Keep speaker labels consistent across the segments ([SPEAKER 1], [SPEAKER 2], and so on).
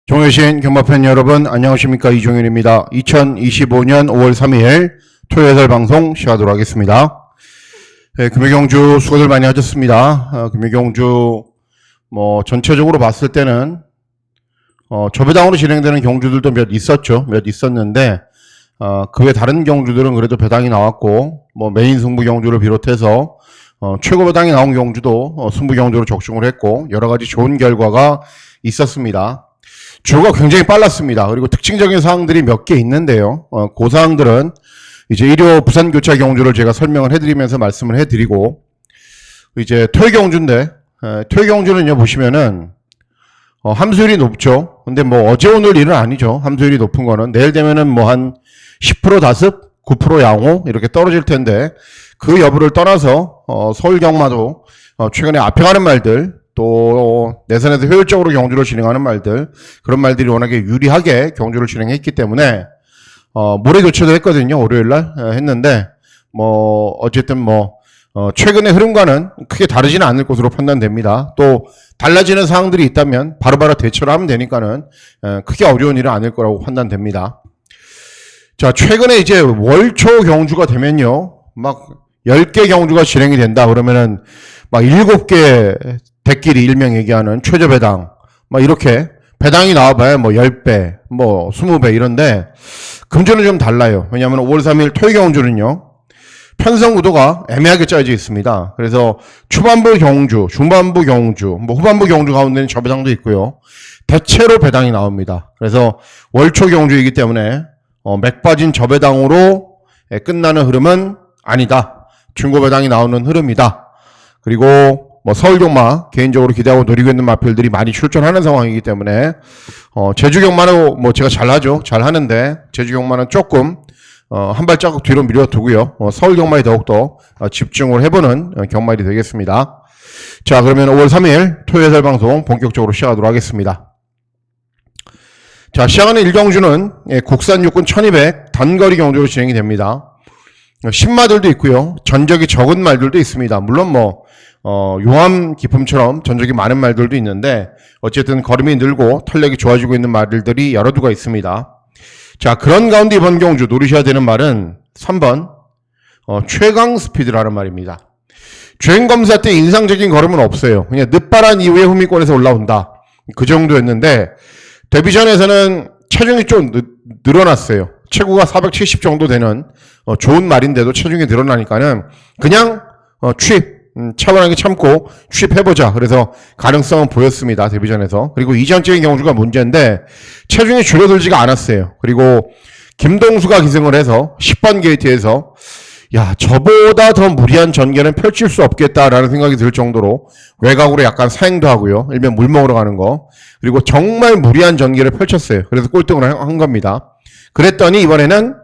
[SPEAKER 1] 종효신 경마팬 여러분 안녕하십니까, 이종윤입니다. 2025년 5월 3일 토요일 방송 시작하도록 하겠습니다. 네, 금요경주 수고들 많이 하셨습니다. 금요경주 전체적으로 봤을 때는 저배당으로 진행되는 경주들도 몇 있었는데 그 외 다른 경주들은 그래도 배당이 나왔고 메인 승부 경주를 비롯해서 최고 배당이 나온 경주도 승부 경주로 적중을 했고 여러 가지 좋은 결과가 있었습니다. 주가 굉장히 빨랐습니다. 그리고 특징적인 사항들이 몇 개 있는데요. 그 사항들은 이제 일요 부산 교차 경주를 제가 설명을 해드리면서 말씀을 해드리고, 이제 토요 경주인데, 토요 경주는요, 보시면은, 함수율이 높죠. 근데 어제 오늘 일은 아니죠. 함수율이 높은 거는. 내일 되면은 한 10% 다습, 9% 양호, 이렇게 떨어질 텐데, 그 여부를 떠나서, 서울 경마도, 최근에 앞에 가는 말들, 또 내선에서 효율적으로 경주를 진행하는 말들, 그런 말들이 워낙에 유리하게 경주를 진행했기 때문에 모레 교체도 했거든요. 월요일날 했는데 어쨌든 최근의 흐름과는 크게 다르지는 않을 것으로 판단됩니다. 또 달라지는 사항들이 있다면 바로바로 대처를 하면 되니까는 크게 어려운 일은 아닐 거라고 판단됩니다. 자, 최근에 이제 월초 경주가 되면요, 10개 경주가 진행이 된다 그러면은 7개 대끼리 일명 얘기하는 최저배당, 이렇게 배당이 나와봐야 10배, 20배 이런데, 금주는 좀 달라요. 왜냐하면 5월 3일 토요 경주는요, 편성 구도가 애매하게 짜여져 있습니다. 그래서 초반부 경주, 중반부 경주, 후반부 경주 가운데는 저배당도 있고요. 대체로 배당이 나옵니다. 그래서 월초 경주이기 때문에 맥 빠진 저배당으로 끝나는 흐름은 아니다. 중고배당이 나오는 흐름이다. 그리고 서울 경마 개인적으로 기대하고 노리고 있는 마필들이 많이 출전하는 상황이기 때문에 제주 경마는 제가 잘하죠. 잘하는데 제주 경마는 조금 한 발자국 뒤로 밀어두고요. 서울 경마에 더욱더 집중을 해보는 경마일이 되겠습니다. 자, 그러면 5월 3일 토요일 방송 본격적으로 시작하도록 하겠습니다. 자, 시작하는 1경주는 국산 육군 1200 단거리 경주로 진행이 됩니다. 신마들도 있고요. 전적이 적은 말들도 있습니다. 물론 용암 기품처럼 전적이 많은 말들도 있는데 어쨌든 걸음이 늘고 탄력이 좋아지고 있는 말들이 여러 두가 있습니다. 자, 그런 가운데 이번 경주 노리셔야 되는 말은 3번 최강 스피드라는 말입니다. 주행검사 때 인상적인 걸음은 없어요. 그냥 늦바란 이후에 후미권에서 올라온다, 그 정도였는데 데뷔전에서는 체중이 좀 늘어났어요. 체구가 470 정도 되는 좋은 말인데도 체중이 늘어나니까는 그냥 차분하게 참고 취입해보자. 그래서 가능성은 보였습니다. 데뷔전에서. 그리고 이전적인 경주가 문제인데 체중이 줄어들지가 않았어요. 그리고 김동수가 기승을 해서 10번 게이트에서 저보다 더 무리한 전개는 펼칠 수 없겠다라는 생각이 들 정도로 외곽으로 약간 사행도 하고요. 일명 물 먹으러 가는 거. 그리고 정말 무리한 전개를 펼쳤어요. 그래서 꼴등을 한 겁니다. 그랬더니 이번에는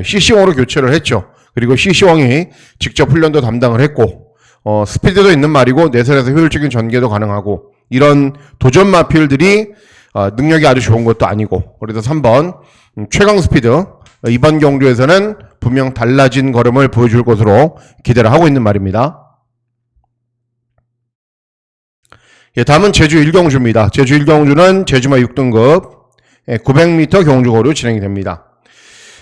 [SPEAKER 1] CC왕으로 교체를 했죠. 그리고 CC왕이 직접 훈련도 담당을 했고 스피드도 있는 말이고 내선에서 효율적인 전개도 가능하고 이런 도전 마필들이 능력이 아주 좋은 것도 아니고, 그래서 3번 최강 스피드, 이번 경주에서는 분명 달라진 걸음을 보여줄 것으로 기대를 하고 있는 말입니다. 다음은 제주 1경주입니다. 제주 1경주는 제주마 6등급 900m 경주거리로 진행이 됩니다.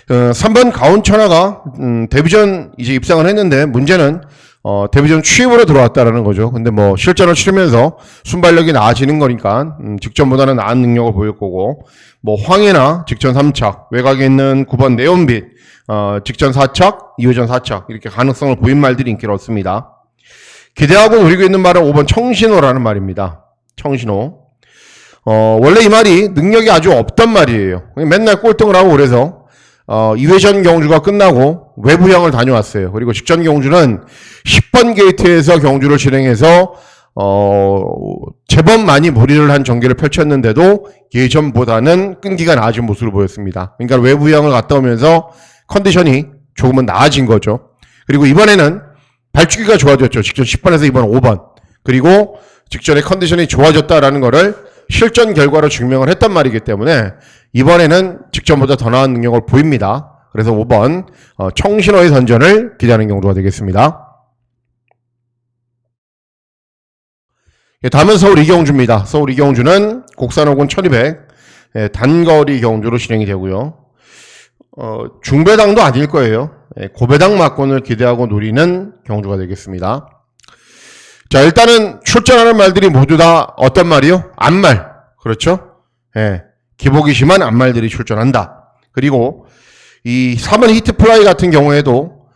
[SPEAKER 1] 3번 가온천하가 데뷔전 이제 입상을 했는데 문제는 데뷔전 취입으로 들어왔다라는 거죠. 근데 실전을 치르면서 순발력이 나아지는 거니까 직전보다는 나은 능력을 보일 거고, 황해나 직전 3착, 외곽에 있는 9번 네온빛 직전 4착, 2회전 4착 이렇게 가능성을 보인 말들이 인기를 얻습니다. 기대하고 노리고 있는 말은 5번 청신호라는 말입니다. 청신호. 원래 이 말이 능력이 아주 없단 말이에요. 맨날 꼴등을 하고 그래서 2회전 경주가 끝나고 외부형을 다녀왔어요. 그리고 직전 경주는 10번 게이트에서 경주를 진행해서 제법 많이 무리를 한 전개를 펼쳤는데도 예전보다는 끈기가 나아진 모습을 보였습니다. 그러니까 외부형을 갔다 오면서 컨디션이 조금은 나아진 거죠. 그리고 이번에는 발주기가 좋아졌죠. 직전 10번에서 이번 5번. 그리고 직전에 컨디션이 좋아졌다라는 거를 실전 결과로 증명을 했단 말이기 때문에 이번에는 직전보다 더 나은 능력을 보입니다. 그래서 5번 청신호의 선전을 기대하는 경주가 되겠습니다. 다음은 서울 이경주입니다. 서울 이경주는 국산 5군 1200 예, 단거리 경주로 진행이 되고요. 중배당도 아닐 거예요. 예, 고배당 막권을 기대하고 노리는 경주가 되겠습니다. 자, 일단은 출전하는 말들이 모두 다 어떤 말이요? 앞말. 그렇죠? 예, 기복이 심한 앞말들이 출전한다. 그리고 이 3번 히트플라이 같은 경우에도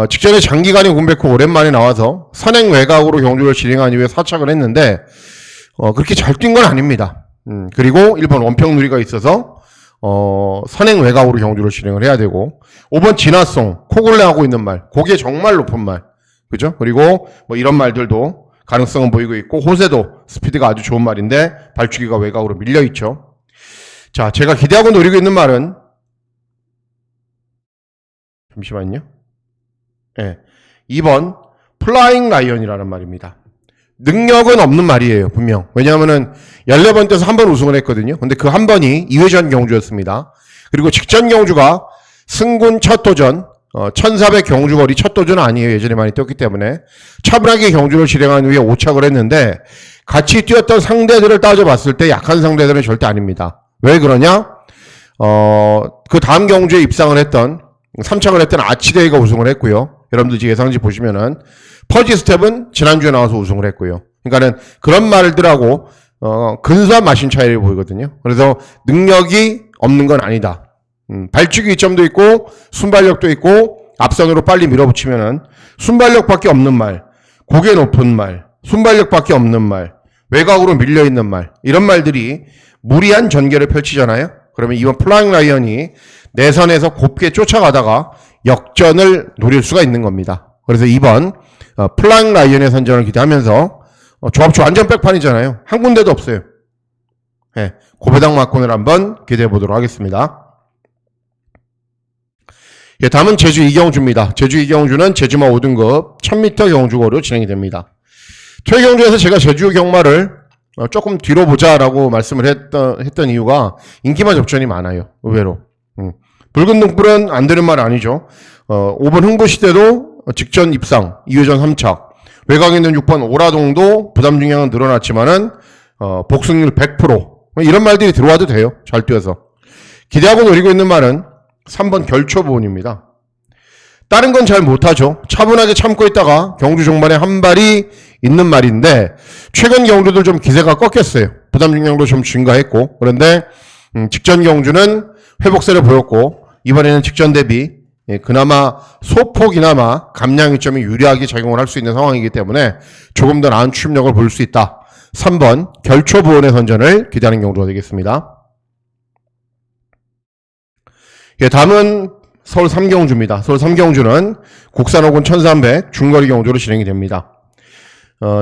[SPEAKER 1] 직전에 장기간의 공백 후 오랜만에 나와서 선행 외곽으로 경주를 진행한 이후에 사착을 했는데 그렇게 잘 뛴 건 아닙니다. 그리고 1번 원평누리가 있어서 선행 외곽으로 경주를 진행을 해야 되고 5번 진화송 코골레하고 있는 말 고개 정말 높은 말 그죠? 그리고 뭐 이런 말들도 가능성은 보이고 있고 호세도 스피드가 아주 좋은 말인데 발주기가 외곽으로 밀려 있죠. 자, 제가 기대하고 노리고 있는 말은 잠시만요. 예, 2번 플라잉 라이언이라는 말입니다. 능력은 없는 말이에요, 분명. 왜냐하면은 14번 때서 한 번 우승을 했거든요. 근데 그 한 번이 2회전 경주였습니다. 그리고 직전 경주가 승군 첫 도전, 1400 경주거리 첫 도전은 아니에요. 예전에 많이 뛰었기 때문에. 차분하게 경주를 진행한 후에 5착을 했는데 같이 뛰었던 상대들을 따져봤을 때 약한 상대들은 절대 아닙니다. 왜 그러냐? 그 다음 경주에 입상을 했던 3착을 했던 아치데이가 우승을 했고요. 여러분들 예상지 보시면은 퍼지 스텝은 지난주에 나와서 우승을 했고요. 그러니까는 그런 말들하고 근소한 마신 차이를 보이거든요. 그래서 능력이 없는 건 아니다. 발주기 이점도 있고 순발력도 있고 앞선으로 빨리 밀어붙이면은 순발력밖에 없는 말, 고개 높은 말, 순발력밖에 없는 말, 외곽으로 밀려 있는 말 이런 말들이 무리한 전개를 펼치잖아요. 그러면 이번 플라잉 라이언이 내선에서 곱게 쫓아가다가 역전을 노릴 수가 있는 겁니다. 그래서 2번 플라잉 라이언의 선전을 기대하면서 조합주 완전 백판이잖아요. 한 군데도 없어요. 네, 고배당 막권을 한번 기대해 보도록 하겠습니다. 예, 다음은 제주 이경주입니다. 제주 이경주는 제주마 5등급 1000m 경주거로 진행이 됩니다. 퇴경주에서 제가 제주 경마를 조금 뒤로 보자라고 말씀을 했던 이유가 인기만 접전이 많아요. 의외로. 붉은 등불은 안 되는 말 아니죠. 5번 흥부시대도 직전 입상 2회전 3착. 외곽에 있는 6번 오라동도 부담 중량은 늘어났지만은 복승률 100%. 이런 말들이 들어와도 돼요. 잘 뛰어서. 기대하고 노리고 있는 말은 3번 결초보온입니다. 다른 건 잘 못하죠. 차분하게 참고 있다가 경주 종반에 한 발이 있는 말인데 최근 경주들 좀 기세가 꺾였어요. 부담 중량도 좀 증가했고 그런데 직전 경주는 회복세를 보였고 이번에는 직전 대비 그나마 소폭이나마 감량 이점이 유리하게 작용을 할 수 있는 상황이기 때문에 조금 더 나은 추임력을 볼 수 있다. 3번 결초보온의 선전을 기대하는 경주가 되겠습니다. 예, 다음은 서울 3경주입니다. 서울 3경주는 국산 5군 1300 중거리 경주로 진행이 됩니다.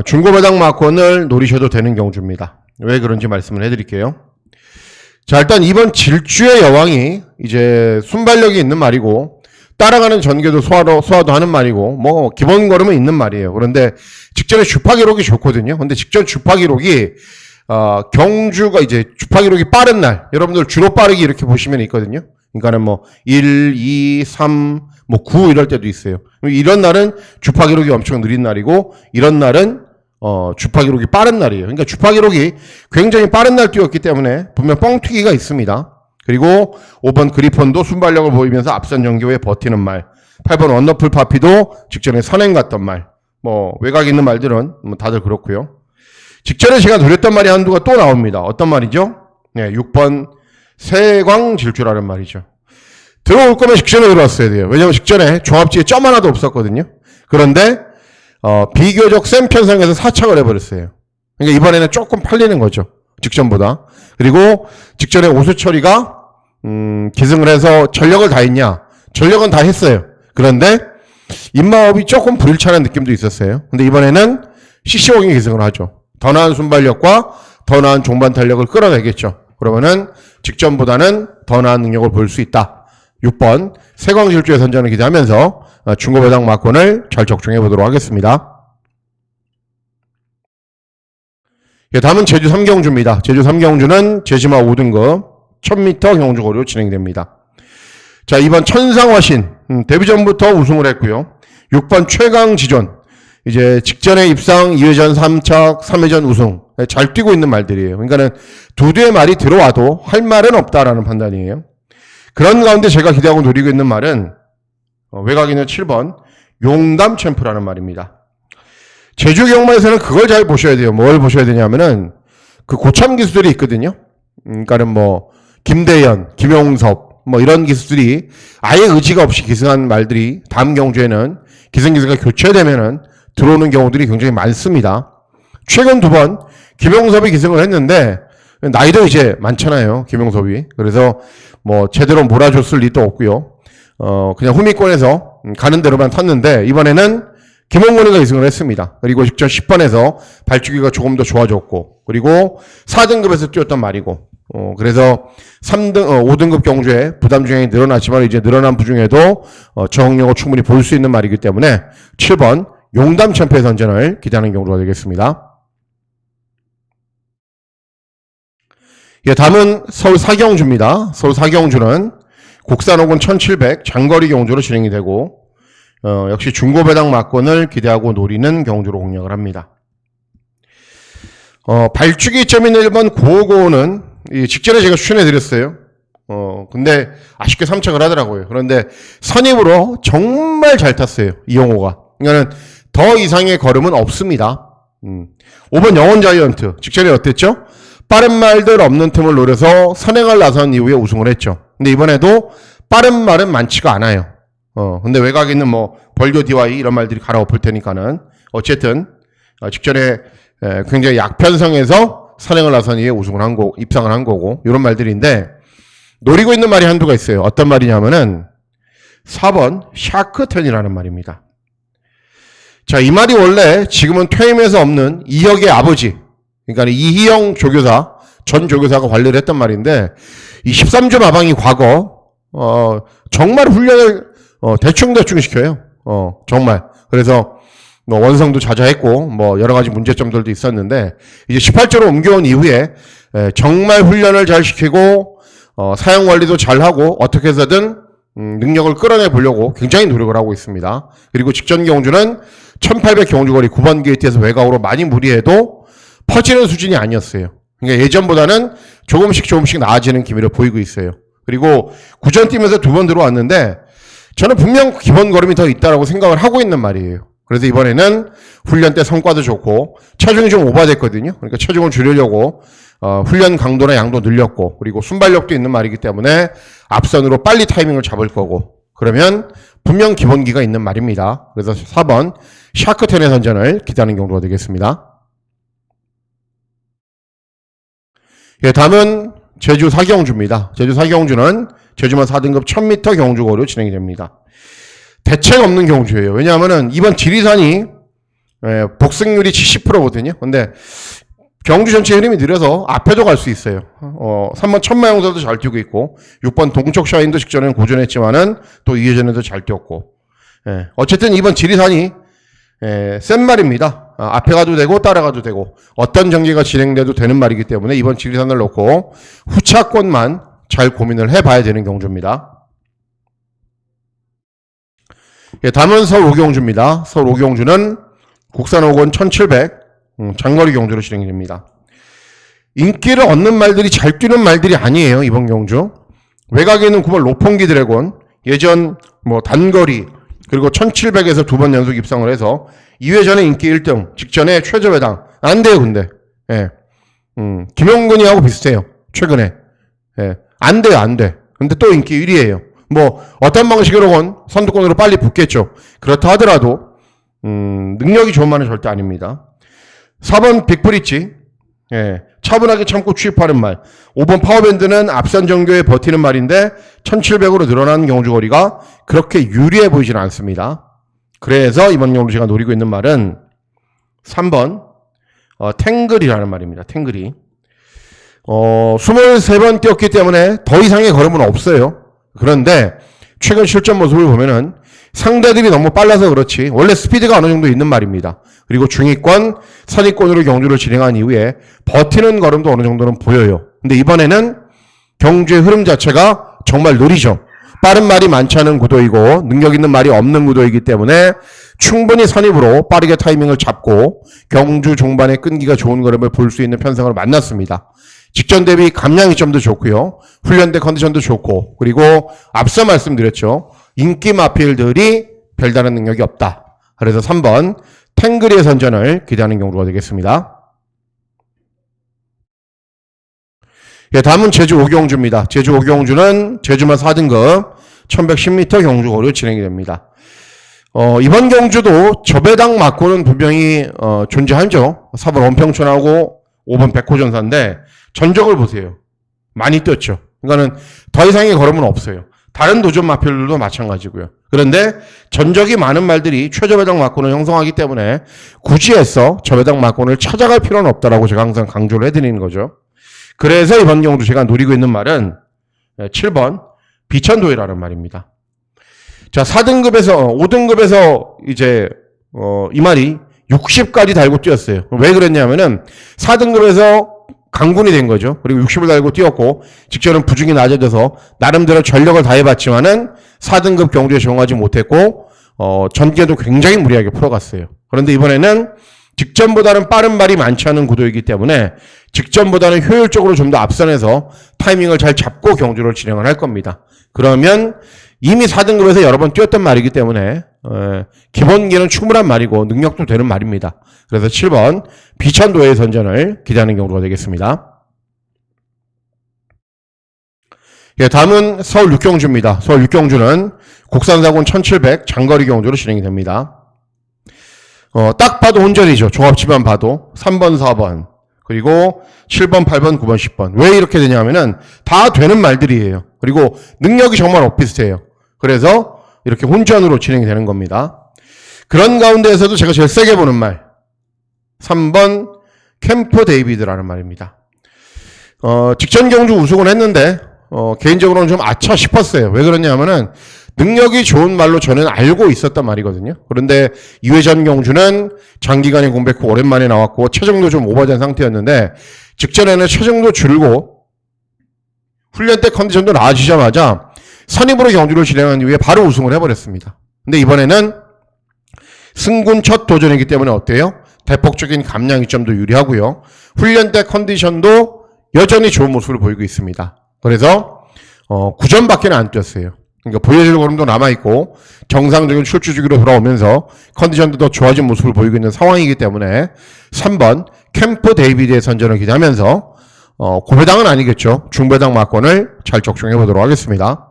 [SPEAKER 1] 중고배당 막권을 노리셔도 되는 경주입니다. 왜 그런지 말씀을 해드릴게요. 자, 일단 이번 질주의 여왕이 이제 순발력이 있는 말이고 따라가는 전개도 소화도 하는 말이고 뭐 기본 걸음은 있는 말이에요. 그런데 직전에 주파 기록이 좋거든요. 근데 직전 주파 기록이 경주가 이제 주파 기록이 빠른 날 여러분들 주로 빠르기 이렇게 보시면 있거든요. 그러니까는 뭐 1, 2, 3, 뭐 9 이럴 때도 있어요. 이런 날은 주파 기록이 엄청 느린 날이고 이런 날은 주파 기록이 빠른 날이에요. 그러니까 주파 기록이 굉장히 빠른 날 뛰었기 때문에 분명 뻥튀기가 있습니다. 그리고 5번 그리폰도 순발력을 보이면서 앞선 전개에 버티는 말. 8번 원더풀 파피도 직전에 선행 갔던 말. 뭐 외곽에 있는 말들은 뭐 다들 그렇고요. 직전에 제가 노렸던 말이 한두가 또 나옵니다. 어떤 말이죠? 네, 6번 세광 질주라는 말이죠. 들어올 거면 직전에 들어왔어야 돼요. 왜냐면 직전에 종합지에 점 하나도 없었거든요. 그런데 비교적 센 편성에서 사착을 해버렸어요. 그러니까 이번에는 조금 팔리는 거죠. 직전보다. 그리고 직전에 오수철이가 기승을 해서 전력을 다 했냐? 전력은 다 했어요. 그런데 입마업이 조금 불일치하는 느낌도 있었어요. 근데 이번에는 CC5이 기승을 하죠. 더 나은 순발력과 더 나은 종반 탄력을 끌어내겠죠. 그러면은 직전보다는 더 나은 능력을 볼 수 있다. 6번 세광질주의 선전을 기대하면서 중고배당 막권을 잘 적중해 보도록 하겠습니다. 예, 다음은 제주 3경주입니다. 제주 3경주는 제주마 5등급 1000m 경주거리로 진행됩니다. 자, 이번 천상화신 데뷔전부터 우승을 했고요. 6번 최강지존 이제 직전에 입상, 2회전 3착, 3회전 우승. 잘 뛰고 있는 말들이에요. 그러니까는 두 대의 말이 들어와도 할 말은 없다라는 판단이에요. 그런 가운데 제가 기대하고 노리고 있는 말은 외곽이는 7번 용담 챔프라는 말입니다. 제주 경마에서는 그걸 잘 보셔야 돼요. 뭘 보셔야 되냐면은 그 고참 기수들이 있거든요. 그러니까는 뭐 김대현, 김용섭 뭐 이런 기수들이 아예 의지가 없이 기승한 말들이 다음 경주에는 기승기수가 교체되면은 들어오는 경우들이 굉장히 많습니다. 최근 2번 김용섭이 기승을 했는데 나이도 이제 많잖아요. 김용섭이. 그래서 뭐 제대로 몰아줬을 리도 없고요. 그냥 후미권에서 가는 대로만 탔는데 이번에는 김홍곤이가 기승을 했습니다. 그리고 직전 10번에서 발주기가 조금 더 좋아졌고 그리고 4등급에서 뛰었단 말이고 그래서 5등급 경주에 부담 중량이 늘어났지만 이제 늘어난 부중에도 저항력을 충분히 볼 수 있는 말이기 때문에 7번 용담 챔프의 선전을 기대하는 경우가 되겠습니다. 예, 다음은 서울 사경주입니다. 서울 사경주는 국산 혹은 1700 장거리 경주로 진행이 되고 역시 중고배당 막권을 기대하고 노리는 경주로 공략을 합니다. 발주기 2.1번 9595는 직전에 제가 추천해 드렸어요. 근데 아쉽게 3착을 하더라고요. 그런데 선입으로 정말 잘 탔어요. 이용호가. 그러니까 더 이상의 걸음은 없습니다. 5번 영원 자이언트. 직전에 어땠죠? 빠른 말들 없는 틈을 노려서 선행을 나선 이후에 우승을 했죠. 근데 이번에도 빠른 말은 많지가 않아요. 근데 외곽에 있는 뭐 벌교 DY 이런 말들이 갈아엎을 테니까는 어쨌든 직전에 굉장히 약편성에서 선행을 나선 이후에 우승을 한 거고 입상을 한 거고 이런 말들인데 노리고 있는 말이 한두가 있어요. 어떤 말이냐면은 4번 샤크텐이라는 말입니다. 자, 이 말이 원래 지금은 퇴임에서 없는 이혁의 아버지, 그러니까 이희영 조교사, 전 조교사가 관리를 했던 말인데 이 13조 마방이 과거 정말 훈련을 대충 시켜요. 정말. 그래서 뭐 원성도 자자했고 뭐 여러 가지 문제점들도 있었는데 이제 18조로 옮겨온 이후에 정말 훈련을 잘 시키고 사용 관리도 잘하고 어떻게 해서든 능력을 끌어내 보려고 굉장히 노력을 하고 있습니다. 그리고 직전 경주는 1800 경주거리 9번 게이트에서 외곽으로 많이 무리해도 퍼지는 수준이 아니었어요. 그러니까 예전보다는 조금씩 나아지는 기미를 보이고 있어요. 그리고 구전 뛰면서 2번 들어왔는데 저는 분명 기본 걸음이 더 있다라고 생각을 하고 있는 말이에요. 그래서 이번에는 훈련 때 성과도 좋고 체중이 좀 오버됐거든요. 그러니까 체중을 줄이려고 훈련 강도나 양도 늘렸고 그리고 순발력도 있는 말이기 때문에 앞선으로 빨리 타이밍을 잡을 거고 그러면 분명 기본기가 있는 말입니다. 그래서 4번 샤크텐의 선전을 기대하는 경우가 되겠습니다. 예, 다음은 제주 사경주입니다. 제주 사경주는 제주만 4등급 1000m 경주거리로 진행이 됩니다. 대책 없는 경주예요. 왜냐하면은 이번 지리산이 복승률이 70%거든요. 근데 경주 전체 흐름이 느려서 앞에도 갈 수 있어요. 3번 천마영사도 잘 뛰고 있고 6번 동척샤인도 직전에는 고전했지만은 또 2회전에도 잘 뛰었고 어쨌든 이번 지리산이 센 말입니다. 앞에 가도 되고 따라가도 되고 어떤 전개가 진행돼도 되는 말이기 때문에 이번 지리산을 놓고 후차권만 잘 고민을 해봐야 되는 경주입니다. 다음은 서울 오경주입니다. 서울 오경주는 국산 5권 1700 장거리 경주로 진행이 됩니다. 인기를 얻는 말들이 잘 뛰는 말들이 아니에요. 이번 경주. 외곽에 있는 9번 로폰기 드래곤 예전 뭐 단거리 그리고 1700에서 2번 연속 입상을 해서 2회전에 인기 1등 직전에 최저배당 안 돼요. 근데 김용근이하고 비슷해요. 최근에 안 돼요. 안 돼. 근데 또 인기 1위예요. 뭐 어떤 방식으로건 선두권으로 빨리 붙겠죠. 그렇다 하더라도 능력이 좋은 말은 절대 아닙니다. 4번 빅브릿지 차분하게 참고 취입하는 말. 5번 파워밴드는 앞선 정교에 버티는 말인데 1700으로 늘어난 경주거리가 그렇게 유리해 보이지는 않습니다. 그래서 이번 경주 제가 노리고 있는 말은 3번 탱글이라는 말입니다. 탱글이 23번 뛰었기 때문에 더 이상의 걸음은 없어요. 그런데 최근 실전 모습을 보면은 상대들이 너무 빨라서 그렇지 원래 스피드가 어느 정도 있는 말입니다. 그리고 중위권, 상위권으로 경주를 진행한 이후에 버티는 걸음도 어느 정도는 보여요. 근데 이번에는 경주의 흐름 자체가 정말 느리죠. 빠른 말이 많지 않은 구도이고 능력 있는 말이 없는 구도이기 때문에 충분히 선입으로 빠르게 타이밍을 잡고 경주 종반의 끈기가 좋은 걸음을 볼 수 있는 편성을 만났습니다. 직전 대비 감량이점도 좋고요. 훈련대 컨디션도 좋고, 그리고 앞서 말씀드렸죠. 인기 마필들이 별다른 능력이 없다. 그래서 3번 탱그리의 선전을 기대하는 경우가 되겠습니다. 예, 다음은 제주 오경주입니다. 제주 오경주는 제주만 4등급 1110m 경주거리로 진행이 됩니다. 이번 경주도 저배당 맞고는 분명히 존재하죠. 4번 원평천하고 5번 백호전사인데 전적을 보세요. 많이 뛰었죠. 그러니까는 더 이상의 걸음은 없어요. 다른 도전 마필들도 마찬가지고요. 그런데 전적이 많은 말들이 최저배당 맞고는 형성하기 때문에 굳이 해서 저배당 맞고를 찾아갈 필요는 없다라고 제가 항상 강조를 해드리는 거죠. 그래서 이번 경우도 제가 노리고 있는 말은 7번 비천도회라는 말입니다. 자, 4등급에서 5등급에서 이제 이 말이 60까지 달고 뛰었어요. 왜 그랬냐면은 4등급에서 강군이 된 거죠. 그리고 60을 달고 뛰었고 직전은 부중이 낮아져서 나름대로 전력을 다해봤지만은 4등급 경주에 적응하지 못했고 전개도 굉장히 무리하게 풀어갔어요. 그런데 이번에는 직전보다는 빠른 발이 많지 않은 구도이기 때문에 직전보다는 효율적으로 좀 더 앞선에서 타이밍을 잘 잡고 경주를 진행을 할 겁니다. 그러면 이미 4등급에서 여러 번 뛰었던 말이기 때문에 기본기는 충분한 말이고 능력도 되는 말입니다. 그래서 7번 비천도의 선전을 기대하는 경우가 되겠습니다. 예, 다음은 서울 육경주입니다. 서울 육경주는 국산사군 1700 장거리 경주로 진행이 됩니다. 딱 봐도 혼전이죠. 종합치만 봐도 3번, 4번, 그리고 7번, 8번, 9번, 10번. 왜 이렇게 되냐면은 다 되는 말들이에요. 그리고 능력이 정말 엇비슷해요. 그래서 이렇게 혼전으로 진행이 되는 겁니다. 그런 가운데에서도 제가 제일 세게 보는 말 3번 캠프 데이비드라는 말입니다. 직전 경주 우승을 했는데 개인적으로는 좀 아차 싶었어요. 왜 그러냐면은 능력이 좋은 말로 저는 알고 있었단 말이거든요. 그런데 2회전 경주는 장기간의 공백 후 오랜만에 나왔고 체중도 좀 오버된 상태였는데 직전에는 체중도 줄고 훈련 때 컨디션도 나아지자마자 선입으로 경주를 진행한 이후에 바로 우승을 해버렸습니다. 근데 이번에는 승군 첫 도전이기 때문에 어때요? 대폭적인 감량 이점도 유리하고요. 훈련 때 컨디션도 여전히 좋은 모습을 보이고 있습니다. 그래서 9점밖에 안 뛰었어요. 그러니까 보여줄 걸음도 남아있고 정상적인 출주 주기로 돌아오면서 컨디션도 더 좋아진 모습을 보이고 있는 상황이기 때문에 3번 캠프 데이비드의 선전을 기대하면서 고배당은 아니겠죠. 중배당 막권을 잘 적중해 보도록 하겠습니다.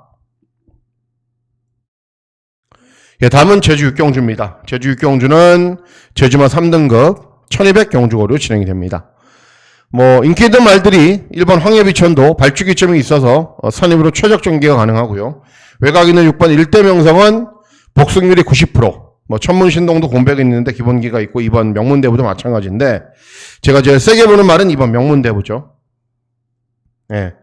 [SPEAKER 1] 예, 다음은 제주 육경주입니다. 제주 육경주는 제주마 3등급 1200 경주거리로 진행이 됩니다. 인기 있는 말들이 1번 황해비천도 발주기점이 있어서 선임으로 최적 전개가 가능하고요. 외곽 있는 6번 일대명성은 복승률이 90%, 천문신동도 공백이 있는데 기본기가 있고 2번 명문대부도 마찬가지인데 제가 제일 세게 보는 말은 2번 명문대부죠. 예.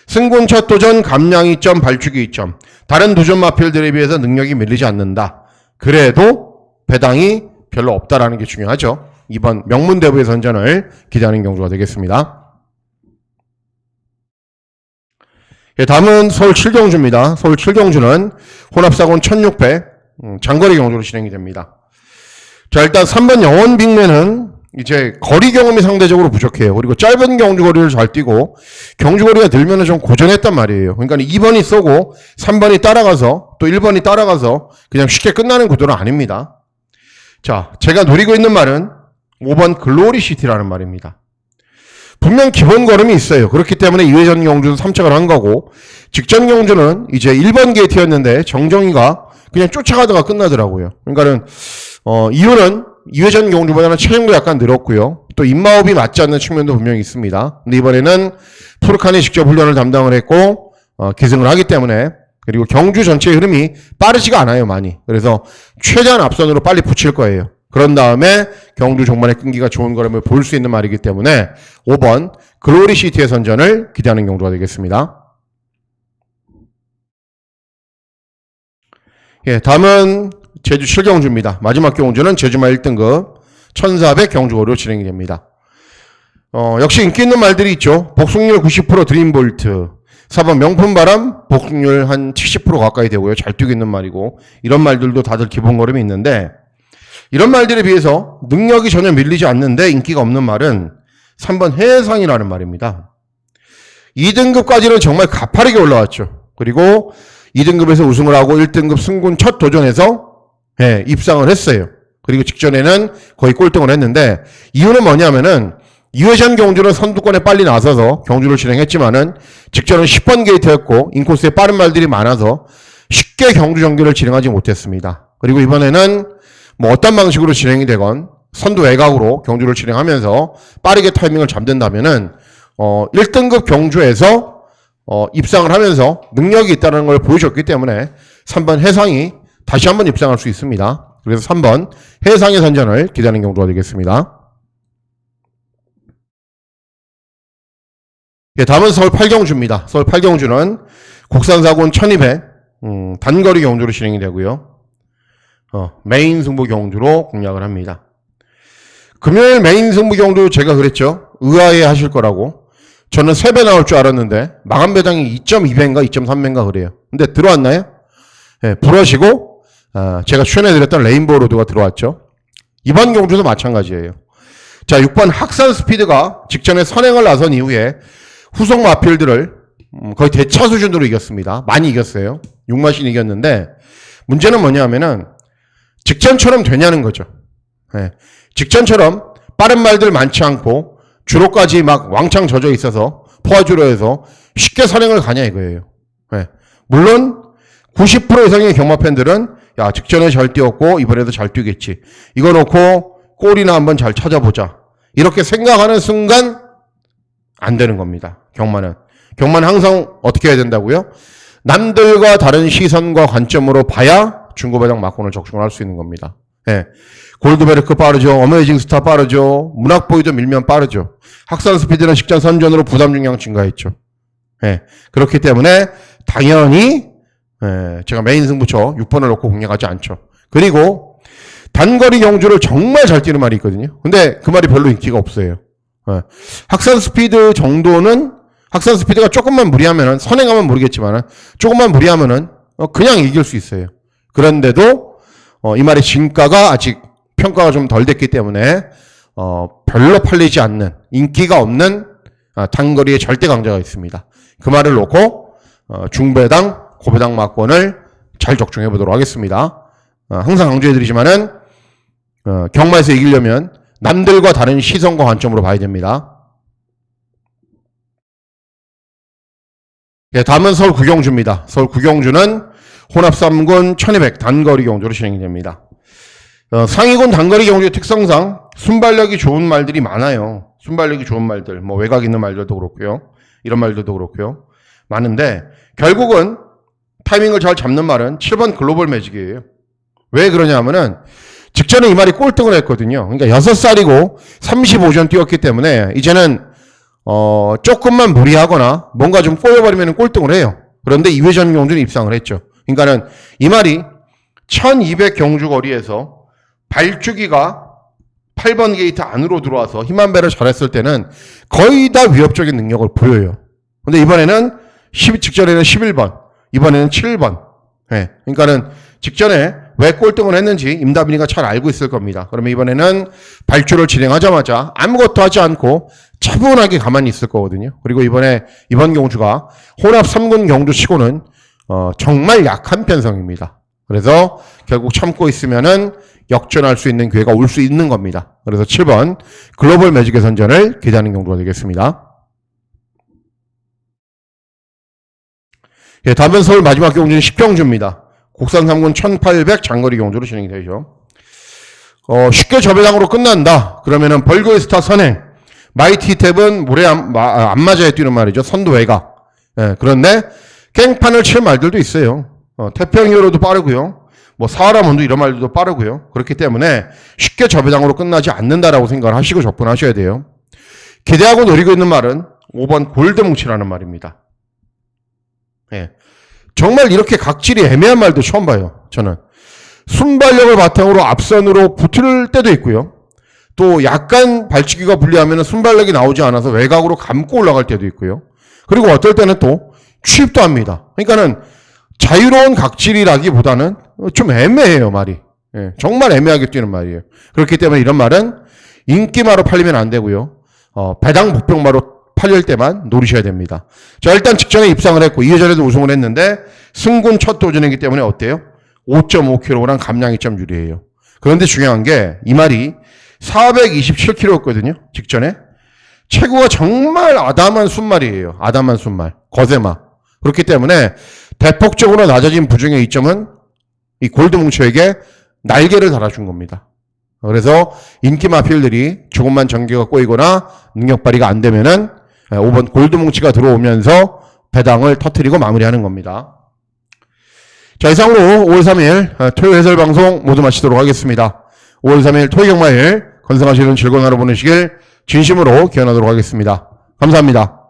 [SPEAKER 1] 승군 첫 도전 감량 2점 발주기 2점. 다른 도전 마필들에 비해서 능력이 밀리지 않는다. 그래도 배당이 별로 없다라는 게 중요하죠. 2번 명문대부의 선전을 기대하는 경주가 되겠습니다. 예, 다음은 서울 7경주입니다. 서울 7경주는 혼합사군 1600 장거리 경주로 진행이 됩니다. 자, 일단 3번 영원 빅맨은 이제 거리 경험이 상대적으로 부족해요. 그리고 짧은 경주거리를 잘 뛰고 경주거리가 늘면은 좀 고전했단 말이에요. 그러니까 2번이 쏘고 3번이 따라가서 또 1번이 따라가서 그냥 쉽게 끝나는 구도는 아닙니다. 자, 제가 노리고 있는 말은 5번 글로리시티라는 말입니다. 분명 기본 걸음이 있어요. 그렇기 때문에 2회전 경주는 3착을 한 거고 직전 경주는 이제 1번 게이트였는데 정정이가 그냥 쫓아가다가 끝나더라고요. 그러니까는 이유는 2회전 경주보다는 체중도 약간 늘었고요. 또 입마업이 맞지 않는 측면도 분명히 있습니다. 근데 이번에는 푸르칸이 직접 훈련을 담당을 했고 기승을 하기 때문에 그리고 경주 전체의 흐름이 빠르지가 않아요, 많이. 그래서 최대한 앞선으로 빨리 붙일 거예요. 그런 다음에 경주 종반의 끈기가 좋은 걸음을 볼 수 있는 말이기 때문에 5번 글로리시티의 선전을 기대하는 경주가 되겠습니다. 예, 다음은 제주 7경주입니다. 마지막 경주는 제주마 1등급 1400 경주거리로 진행이 됩니다. 역시 인기 있는 말들이 있죠. 복승률 90% 드림볼트. 4번 명품바람 복승률 한 70% 가까이 되고요. 잘 뛰고 있는 말이고 이런 말들도 다들 기본 걸음이 있는데 이런 말들에 비해서 능력이 전혀 밀리지 않는데 인기가 없는 말은 3번 해상이라는 말입니다. 2등급까지는 정말 가파르게 올라왔죠. 그리고 2등급에서 우승을 하고 1등급 승군 첫 도전에서 입상을 했어요. 그리고 직전에는 거의 꼴등을 했는데 이유는 뭐냐면은 이회전 경주는 선두권에 빨리 나서서 경주를 진행했지만은 직전은 10번 게이트였고 인코스에 빠른 말들이 많아서 쉽게 경주 경기를 진행하지 못했습니다. 그리고 이번에는 뭐 어떤 방식으로 진행이 되건 선두 외곽으로 경주를 진행하면서 빠르게 타이밍을 잡는다면은 1등급 경주에서 입상을 하면서 능력이 있다는 걸 보여줬기 때문에 3번 해상이 다시 한번 입상할 수 있습니다. 그래서 3번 해상의 선전을 기대하는 경주가 되겠습니다. 다음은 서울 8경주입니다. 서울 8경주는 국산사군 1200 단거리 경주로 진행이 되고요. 메인 승부 경주로 공략을 합니다. 금요일 메인 승부 경주 제가 그랬죠. 의아해 하실 거라고. 저는 3배 나올 줄 알았는데 마감 배당이 2.2배인가 2.3배인가 그래요. 근데 들어왔나요? 불어시고 제가 추천해드렸던 레인보우 로드가 들어왔죠. 이번 경주도 마찬가지예요. 자, 6번 학산 스피드가 직전에 선행을 나선 이후에 후속 마필들을 거의 대차 수준으로 이겼습니다. 많이 이겼어요. 6마신 이겼는데 문제는 뭐냐면은 직전처럼 되냐는 거죠. 직전처럼 빠른 말들 많지 않고 주로까지 막 왕창 젖어 있어서 포화주로에서 쉽게 선행을 가냐 이거예요. 물론 90% 이상의 경마 팬들은 야 직전에 잘 뛰었고 이번에도 잘 뛰겠지. 이거 놓고 골이나 한번 잘 찾아보자. 이렇게 생각하는 순간 안 되는 겁니다. 경마는 항상 어떻게 해야 된다고요? 남들과 다른 시선과 관점으로 봐야 중고배당 막권을 적중을 할 수 있는 겁니다. 골드베르크 빠르죠. 어메이징 스타 빠르죠. 문학보이도 밀면 빠르죠. 학산 스피드는 직전 선전으로 부담 중량 증가했죠. 그렇기 때문에 당연히 제가 메인 승부처 6번을 놓고 공략하지 않죠. 그리고 단거리 경주를 정말 잘 뛰는 말이 있거든요. 근데 그 말이 별로 인기가 없어요. 학산 스피드 정도는 학산 스피드가 조금만 무리하면은 선행하면 모르겠지만은 조금만 무리하면은 그냥 이길 수 있어요. 그런데도 이 말의 진가가 아직 평가가 좀 덜 됐기 때문에 별로 팔리지 않는 인기가 없는 단거리의 절대 강자가 있습니다. 그 말을 놓고 중배당, 고배당 막권을 잘 적중해 보도록 하겠습니다. 항상 강조해드리지만은 경마에서 이기려면 남들과 다른 시선과 관점으로 봐야 됩니다. 다음은 서울 구경주입니다. 서울 구경주는 혼합 3군 1200 단거리 경주로 진행이 됩니다. 상위군 단거리 경주의 특성상 순발력이 좋은 말들이 많아요. 순발력이 좋은 말들, 뭐 외곽 있는 말들도 그렇고요. 이런 말들도 그렇고요. 많은데 결국은 타이밍을 잘 잡는 말은 7번 글로벌 매직이에요. 왜 그러냐면은 직전에 이 말이 꼴등을 했거든요. 그러니까 6살이고 35전 뛰었기 때문에 이제는 조금만 무리하거나 뭔가 좀 꼬여버리면 꼴등을 해요. 그런데 2회전 경주는 입상을 했죠. 그러니까는 이 말이 1200 경주 거리에서 발주기가 8번 게이트 안으로 들어와서 힘한 배를 잘했을 때는 거의 다 위협적인 능력을 보여요. 근데 이번에는 직전에는 11번, 이번에는 7번. 그러니까는 직전에 왜 꼴등을 했는지 임다빈이가 잘 알고 있을 겁니다. 그러면 이번에는 발주를 진행하자마자 아무것도 하지 않고 차분하게 가만히 있을 거거든요. 그리고 이번 경주가 혼합 3군 경주 치고는 정말 약한 편성입니다. 그래서 결국 참고 있으면은 역전할 수 있는 기회가 올 수 있는 겁니다. 그래서 7번 글로벌 매직의 선전을 기대하는 경주가 되겠습니다. 다음은 서울 마지막 경주는 10경주입니다. 국산 3군 1800 장거리 경주로 진행이 되죠. 쉽게 저배당으로 끝난다. 그러면은 벌거의 스타 선행. 마이티 탭은 물에 안 맞아야 뛰는 말이죠. 선두 외곽. 그런데 깽판을 칠 말들도 있어요. 태평히어로도 빠르고요. 뭐 사하라 문도 이런 말들도 빠르고요. 그렇기 때문에 쉽게 저배당으로 끝나지 않는다라고 생각을 하시고 접근하셔야 돼요. 기대하고 노리고 있는 말은 5번 골드뭉치라는 말입니다. 정말 이렇게 각질이 애매한 말도 처음 봐요. 저는 순발력을 바탕으로 앞선으로 붙을 때도 있고요. 또 약간 발치기가 불리하면 순발력이 나오지 않아서 외곽으로 감고 올라갈 때도 있고요. 그리고 어떨 때는 또 취입도 합니다. 그러니까는 자유로운 각질이라기보다는 좀 애매해요, 말이. 예, 정말 애매하게 뛰는 말이에요. 그렇기 때문에 이런 말은 인기마로 팔리면 안 되고요. 배당 복병마로 팔릴 때만 노리셔야 됩니다. 자, 일단 직전에 입상을 했고 2회전에도 우승을 했는데 승군 첫 도전이기 때문에 어때요? 5.5kg랑 감량이 좀 유리해요. 그런데 중요한 게 이 말이 427kg였거든요. 직전에. 체구가 정말 아담한 순말이에요. 아담한 순말. 거세마. 그렇기 때문에 대폭적으로 낮아진 부중의 이점은 이 골드뭉치에게 날개를 달아준 겁니다. 그래서 인기 마필들이 조금만 전개가 꼬이거나 능력 발휘가 안 되면은 5번 골드뭉치가 들어오면서 배당을 터뜨리고 마무리하는 겁니다. 자, 이상으로 5월 3일 토요 해설 방송 모두 마치도록 하겠습니다. 5월 3일 토요 경마일 건승하시는 즐거운 하루 보내시길 진심으로 기원하도록 하겠습니다. 감사합니다.